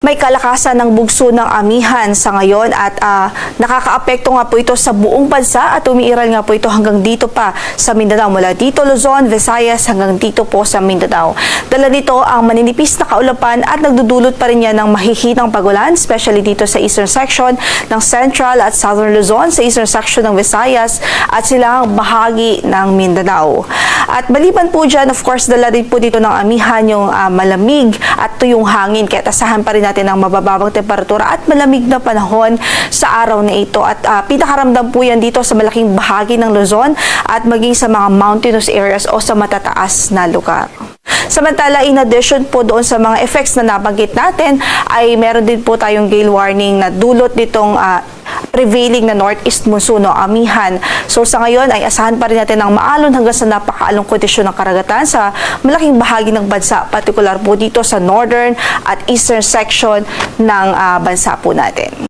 May kalakasan ng bugso ng amihan sa ngayon at nakakaapekto nga po ito sa buong bansa at umiiral nga po ito hanggang dito pa sa Mindanao. Mula dito Luzon, Visayas hanggang dito po sa Mindanao. Dala nito ang maninipis na kaulapan at nagdudulot pa rin yan ng mahihinang pagulan, especially dito sa eastern section ng Central at Southern Luzon, sa eastern section ng Visayas at silang bahagi ng Mindanao. At maliban po dyan, of course, dala rin po dito ng amihan yung malamig at tuyong hangin. Kaya tasahan pa rin natin ng mabababang temperatura at malamig na panahon sa araw na ito. At pinakaramdam po yan dito sa malaking bahagi ng Luzon at maging sa mga mountainous areas o sa matataas na lugar. Samantala, in addition po doon sa mga effects na nabanggit natin, ay meron din po tayong gale warning na dulot nitong prevailing na northeast monsoon o amihan. So sa ngayon ay asahan pa rin natin ng maalon hanggang sa napakaalong kondisyon ng karagatan sa malaking bahagi ng bansa, partikular po dito sa northern at eastern section ng bansa po natin.